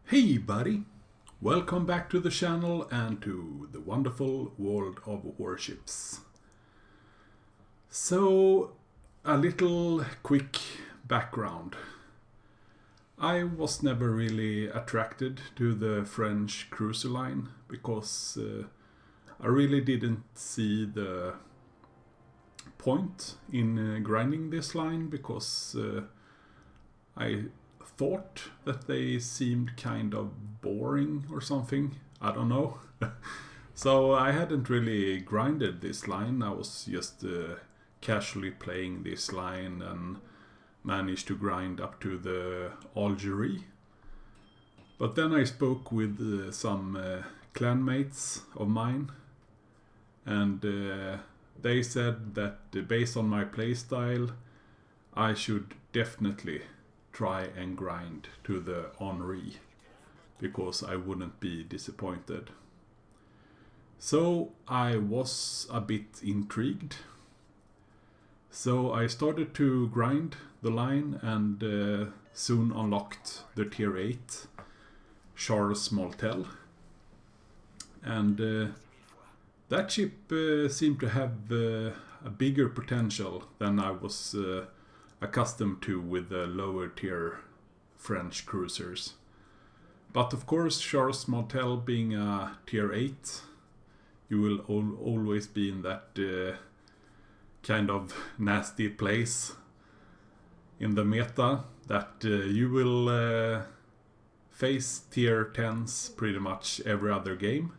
Hey buddy, welcome back to the channel and to the wonderful world of Warships. So, a little quick background. I was never really attracted to the French cruiser line because I really didn't see the point in grinding this line because I thought that they seemed kind of boring or something. I don't know. So I hadn't really grinded this line. I was just casually playing this line and managed to grind up to the Algerie. But then I spoke with some clanmates of mine, and they said that based on my playstyle I should definitely try and grind to the Henri because I wouldn't be disappointed. So I was a bit intrigued. So I started to grind the line and soon unlocked the tier 8 Charles Martel. And that ship seemed to have a bigger potential than I was accustomed to with the lower tier French cruisers. But of course, Charles Martel being a tier 8, you will always be in that kind of nasty place in the meta that you will face tier 10s pretty much every other game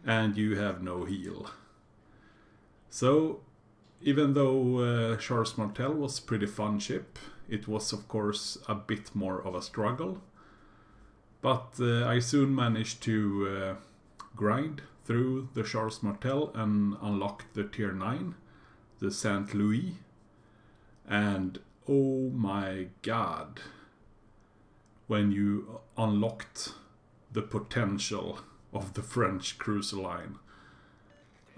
and you have no heal. So even though Charles Martel was a pretty fun ship, it was of course a bit more of a struggle. But I soon managed to grind through the Charles Martel and unlock the tier 9, the Saint Louis. And oh my god, when you unlocked the potential of the French cruiser line.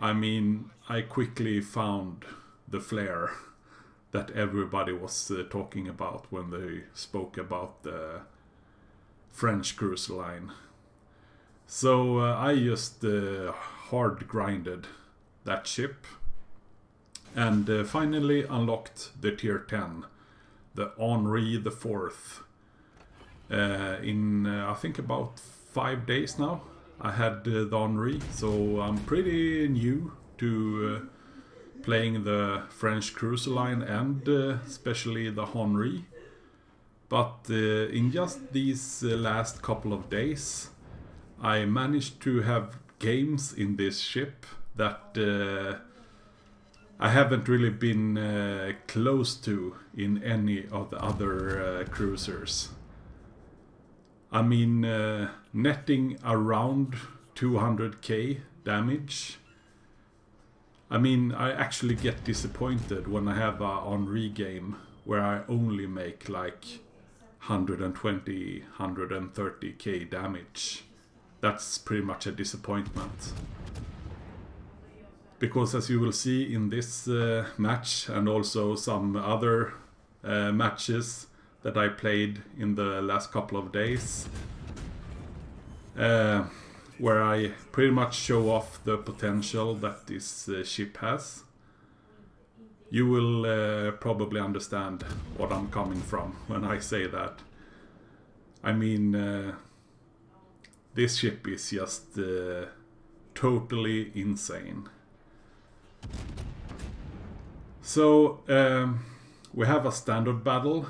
I mean, I quickly found the flair that everybody was talking about when they spoke about the French cruiser line. So I just hard grinded that ship and finally unlocked the tier 10, the Henri the 4th, in I think about 5 days now. I had the Henri, so I'm pretty new to playing the French cruiser line and especially the Henri. But in just these last couple of days, I managed to have games in this ship that I haven't really been close to in any of the other cruisers. I mean, netting around 200k damage. I mean, I actually get disappointed when I have a Henri game where I only make like 120, 130k damage. That's pretty much a disappointment. Because as you will see in this match and also some other matches that I played in the last couple of days, where I pretty much show off the potential that this ship has, you will probably understand what I'm coming from when I say that. I mean, this ship is just totally insane. So we have a standard battle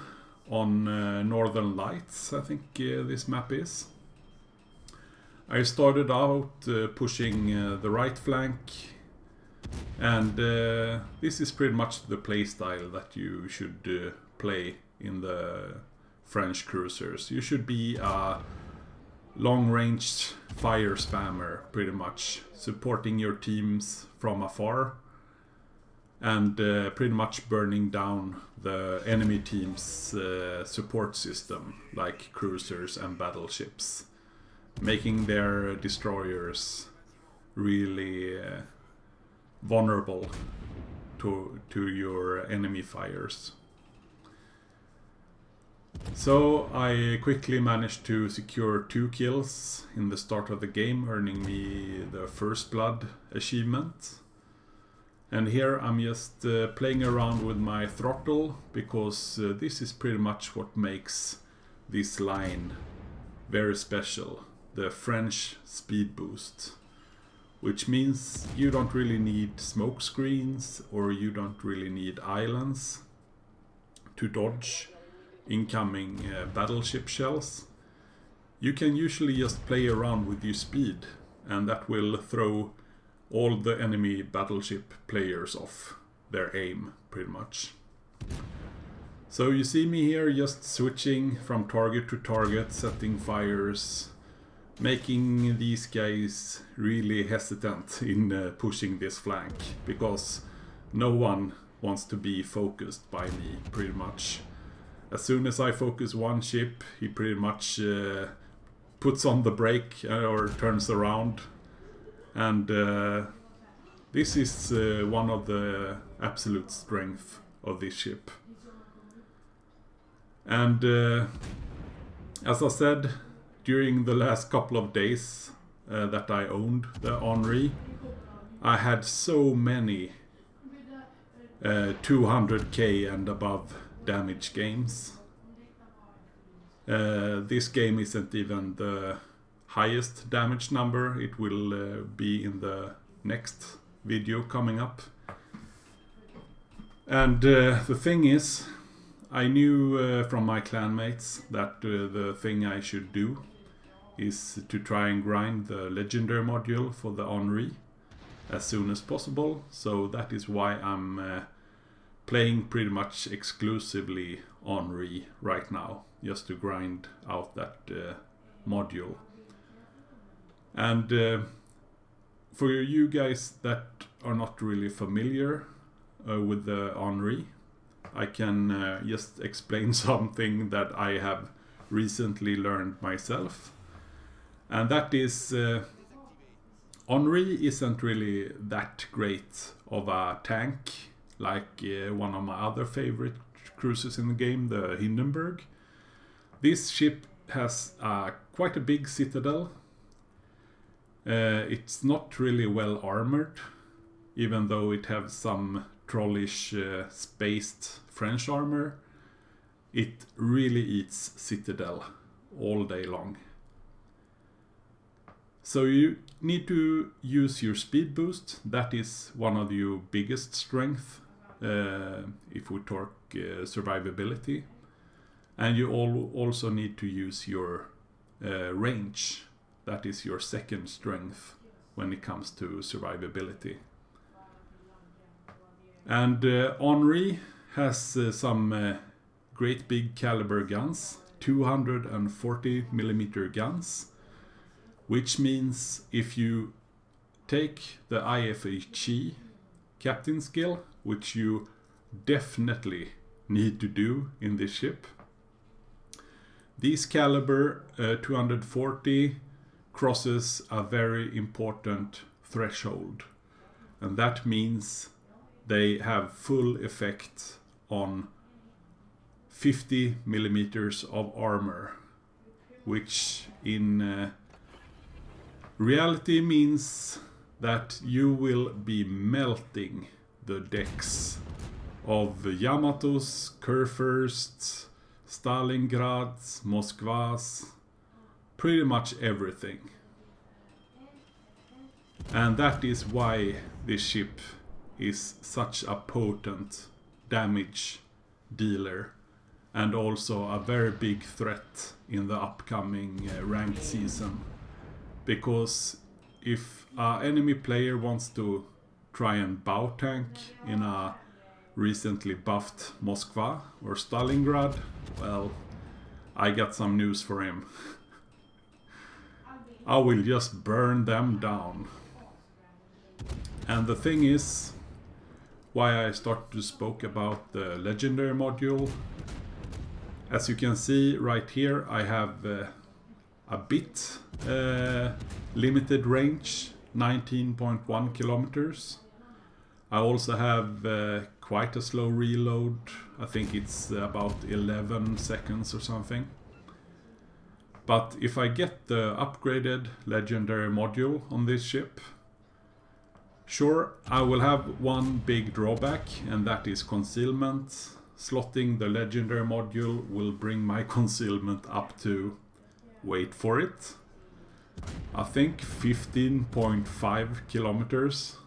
on Northern Lights, I think this map is. I started out pushing the right flank, and this is pretty much the playstyle that you should play in the French cruisers. You should be a long-range fire spammer, pretty much, supporting your teams from afar and pretty much burning down the enemy team's support system, like cruisers and battleships, making their destroyers really vulnerable to your enemy fires. So I quickly managed to secure 2 kills in the start of the game, earning me the First Blood achievement. And here I'm just playing around with my throttle, because this is pretty much what makes this line very special. The French speed boost. Which means you don't really need smoke screens, or you don't really need islands to dodge incoming battleship shells. You can usually just play around with your speed, and that will throw all the enemy battleship players off their aim, pretty much. So you see me here just switching from target to target, setting fires, making these guys really hesitant in pushing this flank, because no one wants to be focused by me, pretty much. As soon as I focus one ship, he pretty much puts on the brake or turns around. And this is one of the absolute strength of this ship. And as I said, during the last couple of days that I owned the Henri, I had so many 200k and above damage games. This game isn't even the highest damage number. It will be in the next video coming up. And the thing is, I knew from my clanmates that the thing I should do is to try and grind the legendary module for the Henri as soon as possible. So that is why I'm playing pretty much exclusively Henri right now, just to grind out that module. And for you guys that are not really familiar with the Henri, I can just explain something that I have recently learned myself. And that is, Henri isn't really that great of a tank like one of my other favorite cruisers in the game, the Hindenburg. This ship has quite a big citadel. It's not really well armored, even though it has some trollish spaced French armor. It really eats citadel all day long. So you need to use your speed boost. That is one of your biggest strengths if we talk survivability. And you also need to use your range. That is your second strength when it comes to survivability. And Henri has some great big caliber guns, 240mm guns, which means if you take the IFHE captain skill, which you definitely need to do in this ship, these caliber 240 crosses a very important threshold, and that means they have full effect on 50mm of armor, which in reality means that you will be melting the decks of Yamatos, Kurfürsts, Stalingrads, Moskvas, pretty much everything. And that is why this ship is such a potent damage dealer, and also a very big threat in the upcoming ranked season. Because if an enemy player wants to try and bow tank in a recently buffed Moskva or Stalingrad, well, I got some news for him. I will just burn them down. And the thing is, why I started to spoke about the legendary module. As you can see right here, I have a bit limited range, 19.1 kilometers. I also have quite a slow reload. I think it's about 11 seconds or something. But if I get the upgraded legendary module on this ship, sure, I will have one big drawback, and that is concealment. Slotting the legendary module will bring my concealment up to, wait for it, I think 15.5 kilometers.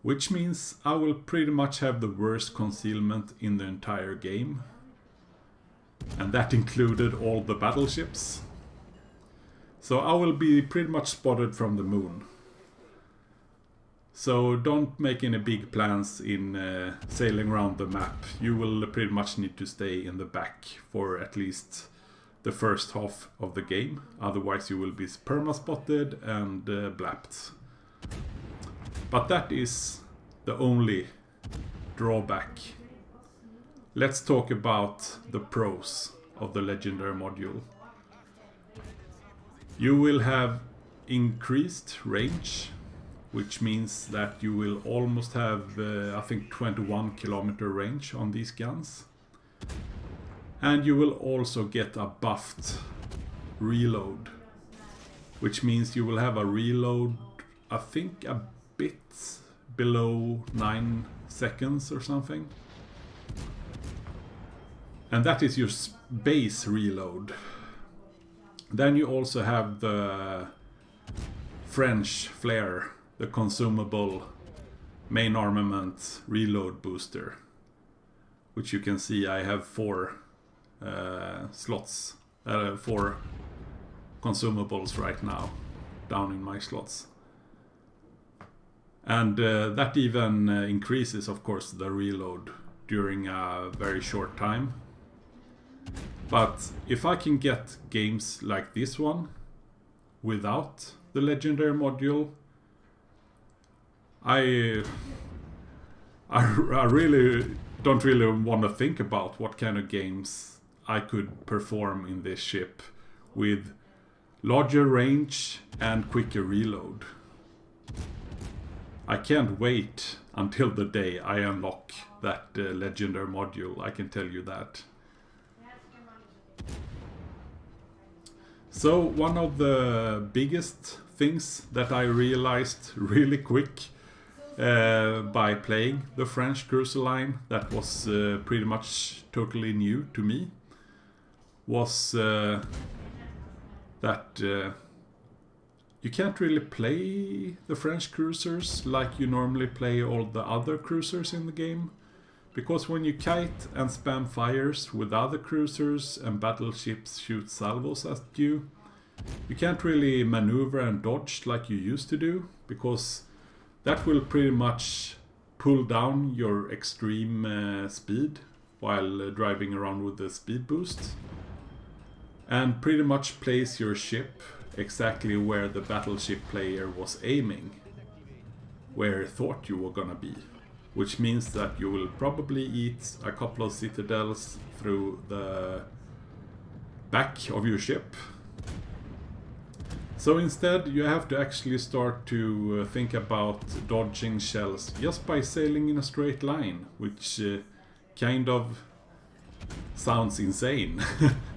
Which means I will pretty much have the worst concealment in the entire game. And that included all the battleships. So I will be pretty much spotted from the moon. So don't make any big plans in sailing around the map. You will pretty much need to stay in the back for at least the first half of the game. Otherwise you will be perma-spotted and blapped. But that is the only drawback. Let's talk about the pros of the legendary module. You will have increased range, which means that you will almost have, I think, 21 kilometer range on these guns. And you will also get a buffed reload, which means you will have a reload, I think, a bit below 9 seconds or something. And that is your base reload. Then you also have the French flare, the consumable main armament reload booster, which you can see I have 4 slots, 4 consumables right now down in my slots. And that even increases, of course, the reload during a very short time. But if I can get games like this one without the legendary module, I really don't really want to think about what kind of games I could perform in this ship with larger range and quicker reload. I can't wait until the day I unlock that legendary module, I can tell you that. So one of the biggest things that I realized really quick by playing the French cruiser line, that was pretty much totally new to me, was that you can't really play the French cruisers like you normally play all the other cruisers in the game. Because when you kite and spam fires with other cruisers and battleships shoot salvos at you, you can't really maneuver and dodge like you used to do, because that will pretty much pull down your extreme speed while driving around with the speed boost, and pretty much place your ship exactly where the battleship player was aiming, where he thought you were gonna be. Which means that you will probably eat a couple of citadels through the back of your ship. So instead you have to actually start to think about dodging shells just by sailing in a straight line, which kind of sounds insane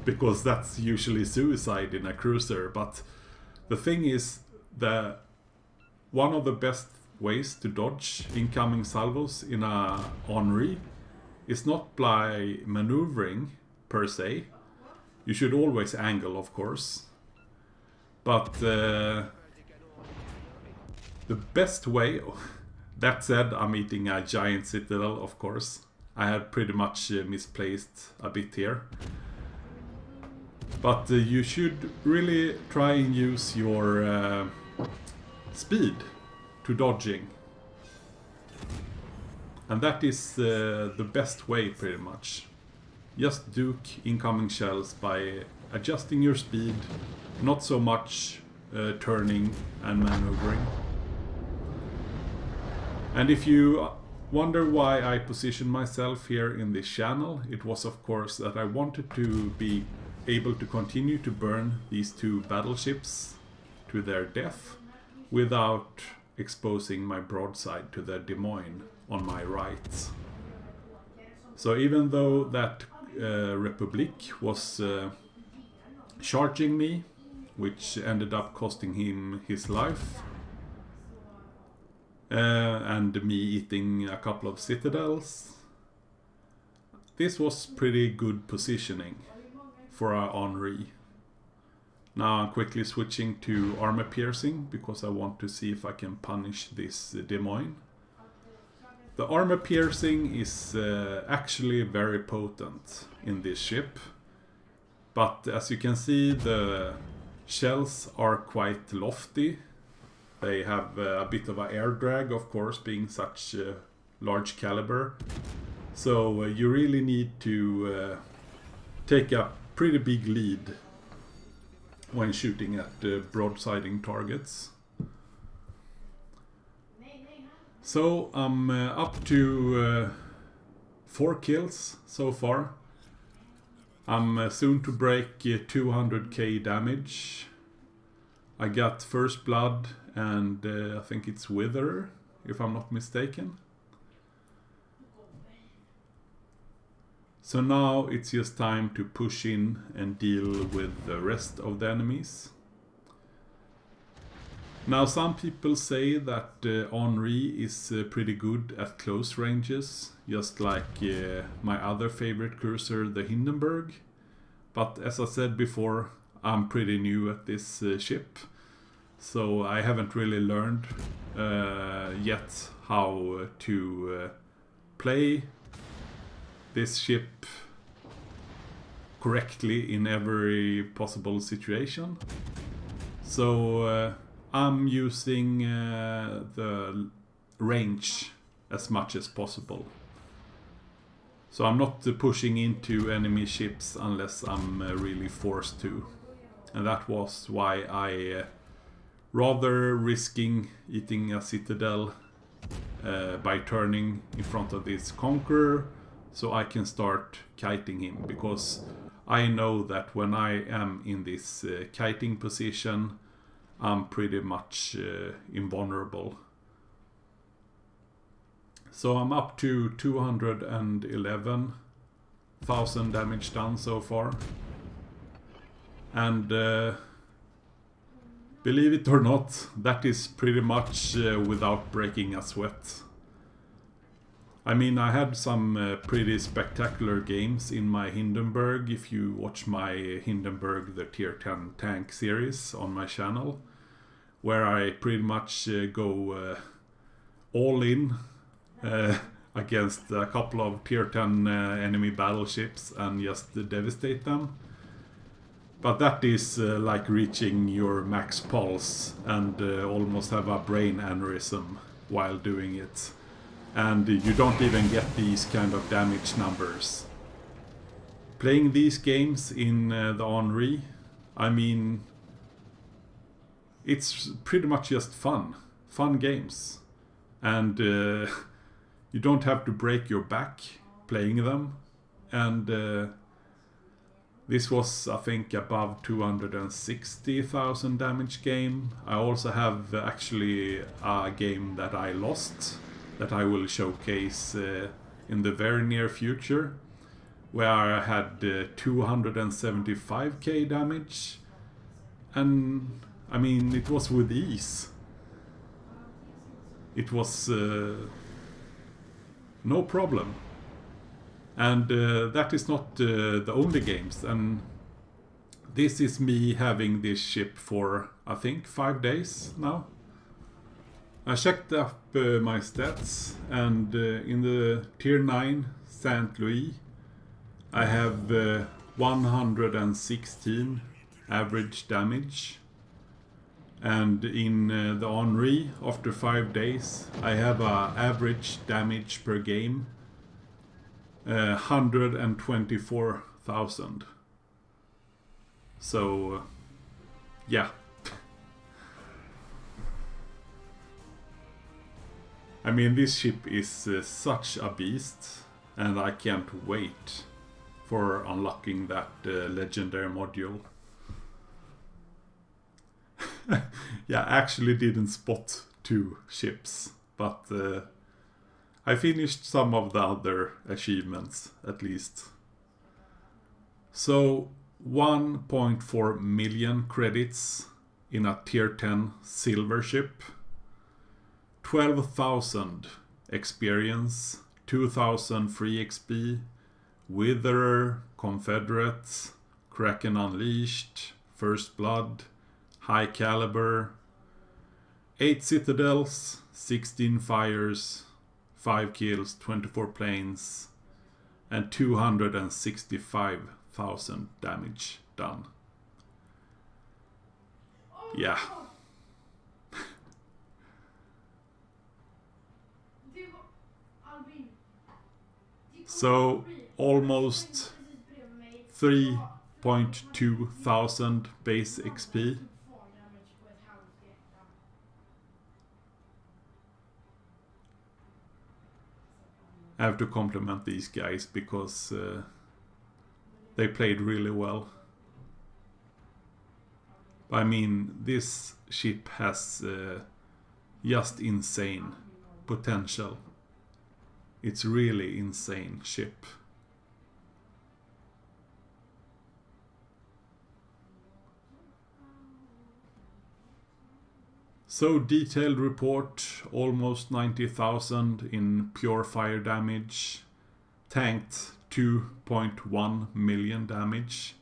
because that's usually suicide in a cruiser. But the thing is, one of the best ways to dodge incoming salvos in a Henri is not by maneuvering per se. You should always angle, of course, but the best way, that said, I'm eating a giant citadel, of course. I had pretty much misplaced a bit here, but you should really try and use your speed to dodging, and that is the best way pretty much. Just duke incoming shells by adjusting your speed, not so much turning and maneuvering. And if you wonder why I positioned myself here in this channel, it was of course that I wanted to be able to continue to burn these 2 battleships to their death without exposing my broadside to the Des Moines on my right. So even though that Republic was charging me, which ended up costing him his life, and me eating a couple of citadels, this was pretty good positioning for our Henri. Now I'm quickly switching to armor piercing because I want to see if I can punish this Des Moines. The armor piercing is actually very potent in this ship, but as you can see, the shells are quite lofty. They have a bit of an air drag, of course, being such large caliber. So you really need to take a pretty big lead when shooting at broadsiding targets. So I'm up to 4 kills so far. I'm soon to break 200k damage. I got first blood and I think it's Wither, if I'm not mistaken. So now it's just time to push in and deal with the rest of the enemies. Now some people say that Henri is pretty good at close ranges, just like my other favorite cruiser, the Hindenburg. But as I said before, I'm pretty new at this ship, so I haven't really learned yet how to play this ship correctly in every possible situation. So I'm using the range as much as possible. So I'm not pushing into enemy ships unless I'm really forced to. And that was why I rather risking eating a citadel by turning in front of this Conqueror, so I can start kiting him, because I know that when I am in this kiting position, I'm pretty much invulnerable. So I'm up to 211,000 damage done so far. And believe it or not, that is pretty much without breaking a sweat. I mean, I had some pretty spectacular games in my Hindenburg. If you watch my Hindenburg, the tier 10 tank series on my channel, where I pretty much go all in against a couple of tier 10 enemy battleships and just devastate them. But that is like reaching your max pulse and almost have a brain aneurysm while doing it. And you don't even get these kind of damage numbers. Playing these games in the Henri, I mean, it's pretty much just fun games. And you don't have to break your back playing them. And this was, I think, above 260,000 damage game. I also have actually a game that I lost, that I will showcase in the very near future, where I had 275k damage, and I mean, it was with ease. It was no problem. And that is not the only games, and this is me having this ship for, I think, 5 days now. I checked up my stats, and in the tier 9 St. Louis I have 116 average damage, and in the Henri, after 5 days, I have a average damage per game 124,000. So yeah. I mean, this ship is such a beast, and I can't wait for unlocking that legendary module. Yeah, I actually didn't spot 2 ships, but I finished some of the other achievements at least. So 1.4 million credits in a tier 10 silver ship, 12,000 experience, 2,000 free XP, Witherer, Confederate, Kraken Unleashed, First Blood, High Calibre, 8 citadels, 16 fires, 5 kills, 24 planes, and 265,000 damage done. Yeah. So almost 3.2 thousand base XP. I have to compliment these guys because they played really well. I mean, this ship has just insane potential. It's really insane ship. So detailed report, almost 90,000 in pure fire damage, tanked 2.1 million damage.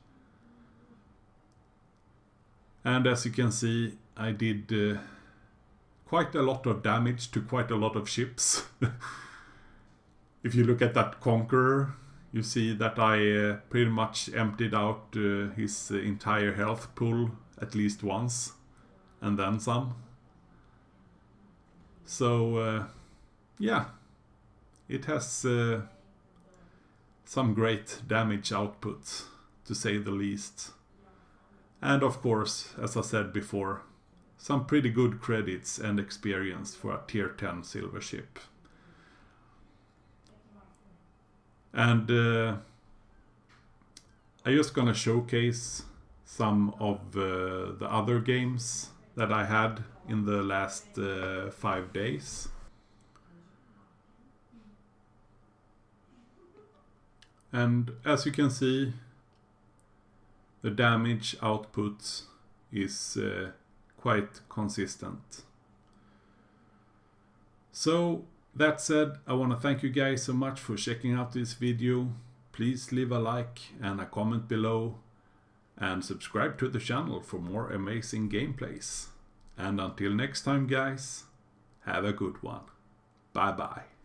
And as you can see, I did quite a lot of damage to quite a lot of ships. If you look at that Conqueror, you see that I pretty much emptied out his entire health pool at least once, and then some. So, yeah, it has some great damage output, to say the least. And of course, as I said before, some pretty good credits and experience for a tier 10 silver ship. And I'm just gonna showcase some of the other games that I had in the last 5 days. And as you can see, the damage output is quite consistent. So that said, I want to thank you guys so much for checking out this video. Please leave a like and a comment below, and subscribe to the channel for more amazing gameplays. And until next time guys, have a good one. Bye bye.